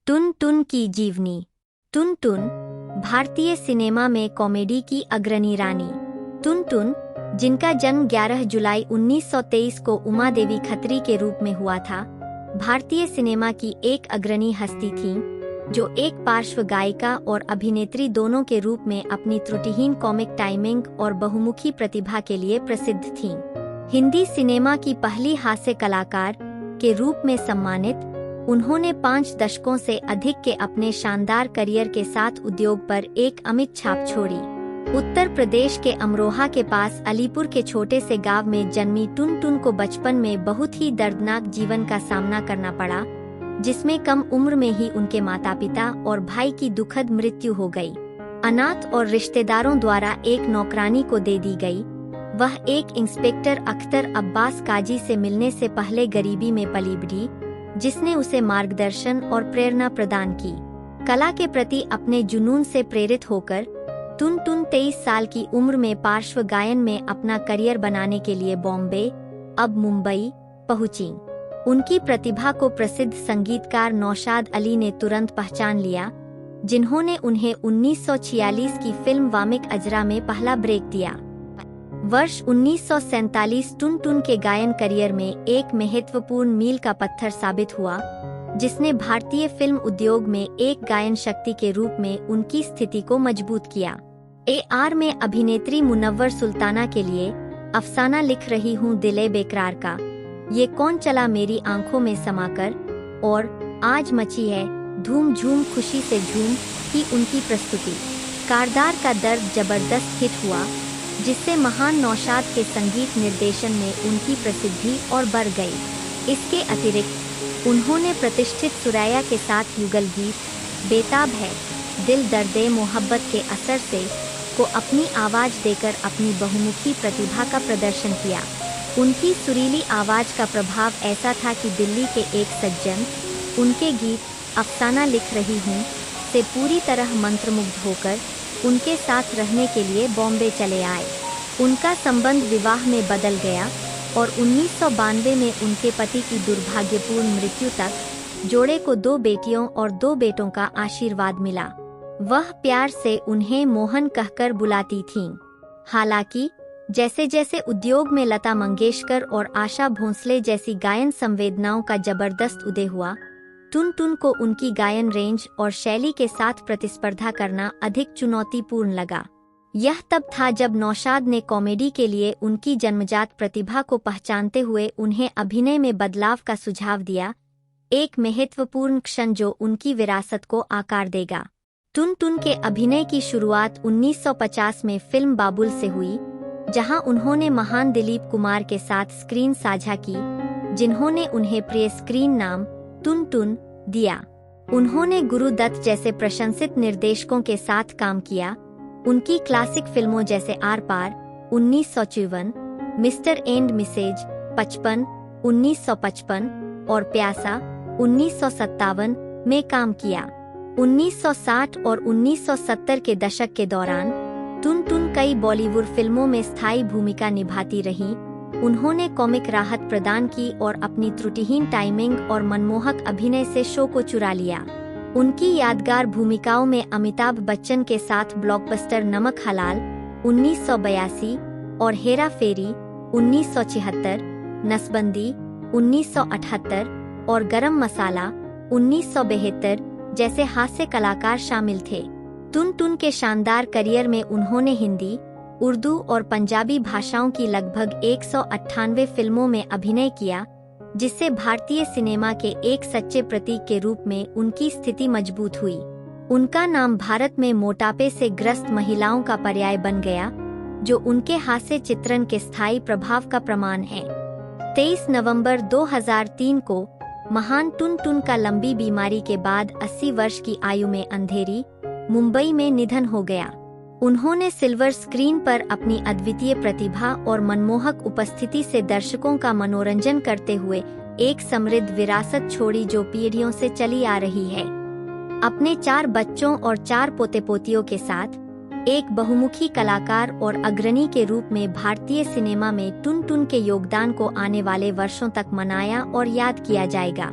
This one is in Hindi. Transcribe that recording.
टुन टुन की जीवनी। टुन टुन भारतीय सिनेमा में कॉमेडी की अग्रणी रानी। टुन टुन, जिनका जन्म 11 जुलाई 1923 को उमा देवी खत्री के रूप में हुआ था, भारतीय सिनेमा की एक अग्रणी हस्ती थीं, जो एक पार्श्व गायिका और अभिनेत्री दोनों के रूप में अपनी त्रुटिहीन कॉमिक टाइमिंग और बहुमुखी प्रतिभा के लिए प्रसिद्ध थीं। हिंदी सिनेमा की पहली हास्य कलाकार के रूप में सम्मानित, उन्होंने 5 दशकों से अधिक के अपने शानदार करियर के साथ उद्योग पर एक अमिट छाप छोड़ी। उत्तर प्रदेश के अमरोहा के पास अलीपुर के छोटे से गांव में जन्मी टुन टुन को बचपन में बहुत ही दर्दनाक जीवन का सामना करना पड़ा, जिसमें कम उम्र में ही उनके माता पिता और भाई की दुखद मृत्यु हो गई। अनाथ और रिश्तेदारों द्वारा एक नौकरानी को दे दी गई। वह एक इंस्पेक्टर अख्तर अब्बास काजी से मिलने से पहले गरीबी में पली बढ़ी, जिसने उसे मार्गदर्शन और प्रेरणा प्रदान की। कला के प्रति अपने जुनून से प्रेरित होकर टुन टुन 23 साल की उम्र में पार्श्व गायन में अपना करियर बनाने के लिए बॉम्बे, अब मुंबई, पहुंची। उनकी प्रतिभा को प्रसिद्ध संगीतकार नौशाद अली ने तुरंत पहचान लिया, जिन्होंने उन्हें 1946 की फिल्म वामिक अजरा में पहला ब्रेक दिया। वर्ष 1947 टुन टुन के गायन करियर में एक महत्वपूर्ण मील का पत्थर साबित हुआ, जिसने भारतीय फिल्म उद्योग में एक गायन शक्ति के रूप में उनकी स्थिति को मजबूत किया। AR में अभिनेत्री मुनव्वर सुल्ताना के लिए अफसाना लिख रही हूँ दिले बेकरार का, ये कौन चला मेरी आंखों में समाकर, और आज मची है धूम झूम खुशी से झूम की उनकी प्रस्तुति। कारदार का दर्द जबरदस्त हिट हुआ, जिससे महान नौशाद के संगीत निर्देशन में उनकी प्रसिद्धि और बढ़ गई। इसके अतिरिक्त उन्होंने प्रतिष्ठित सुरैया के साथ युगल गीत बेताब है, दिल दर्दे मोहब्बत के असर से को अपनी आवाज़ देकर अपनी बहुमुखी प्रतिभा का प्रदर्शन किया। उनकी सुरीली आवाज़ का प्रभाव ऐसा था कि दिल्ली के एक सज्जन उनके गीत अफसाना लिख रही हूँ से पूरी तरह मंत्रमुग्ध होकर उनके साथ रहने के लिए बॉम्बे चले आए। उनका संबंध विवाह में बदल गया और 1992 में उनके पति की दुर्भाग्यपूर्ण मृत्यु तक जोड़े को 2 बेटियों और 2 बेटों का आशीर्वाद मिला। वह प्यार से उन्हें मोहन कहकर बुलाती थीं। हालांकि जैसे जैसे उद्योग में लता मंगेशकर और आशा भोंसले जैसी गायन संवेदनाओं का जबरदस्त उदय हुआ, टुन टुन को उनकी गायन रेंज और शैली के साथ प्रतिस्पर्धा करना अधिक चुनौतीपूर्ण लगा। यह तब था जब नौशाद ने कॉमेडी के लिए उनकी जन्मजात प्रतिभा को पहचानते हुए उन्हें अभिनय में बदलाव का सुझाव दिया, एक महत्वपूर्ण क्षण जो उनकी विरासत को आकार देगा। टुन टुन के अभिनय की शुरुआत 1950 में फिल्म बाबुल से हुई, जहां उन्होंने महान दिलीप कुमार के साथ स्क्रीन साझा की, जिन्होंने उन्हें प्रिय स्क्रीन नाम टुन टुन दिया। उन्होंने गुरु दत्त जैसे प्रशंसित निर्देशकों के साथ काम किया। उनकी क्लासिक फिल्मों जैसे Aar Paar 1954, Mr and Mrs 55, 1955 और प्यासा 1957 में काम किया। 1960 और 1970 के दशक के दौरान टुन टुन कई बॉलीवुड फिल्मों में स्थायी भूमिका निभाती रहीं। उन्होंने कॉमिक राहत प्रदान की और अपनी त्रुटिहीन टाइमिंग और मनमोहक अभिनय से शो को चुरा लिया। उनकी यादगार भूमिकाओं में अमिताभ बच्चन के साथ ब्लॉकबस्टर नमक हलाल 1982 और हेरा फेरी 1976, नसबंदी 1978 और गरम मसाला 1972 जैसे हास्य कलाकार शामिल थे। टुन टुन के शानदार करियर में उन्होंने हिंदी, उर्दू और पंजाबी भाषाओं की लगभग 198 फिल्मों में अभिनय किया, जिससे भारतीय सिनेमा के एक सच्चे प्रतीक के रूप में उनकी स्थिति मजबूत हुई। उनका नाम भारत में मोटापे से ग्रस्त महिलाओं का पर्याय बन गया, जो उनके हास्य चित्रण के स्थायी प्रभाव का प्रमाण है। 23 नवंबर 2003 को महान टुन टुन का लंबी बीमारी के बाद 80 वर्ष की आयु में अंधेरी, मुंबई में निधन हो गया। उन्होंने सिल्वर स्क्रीन पर अपनी अद्वितीय प्रतिभा और मनमोहक उपस्थिति से दर्शकों का मनोरंजन करते हुए एक समृद्ध विरासत छोड़ी, जो पीढ़ियों से चली आ रही है। अपने 4 बच्चों और 4 पोते पोतियों के साथ एक बहुमुखी कलाकार और अग्रणी के रूप में भारतीय सिनेमा में टुन टुन के योगदान को आने वाले वर्षों तक मनाया और याद किया जाएगा।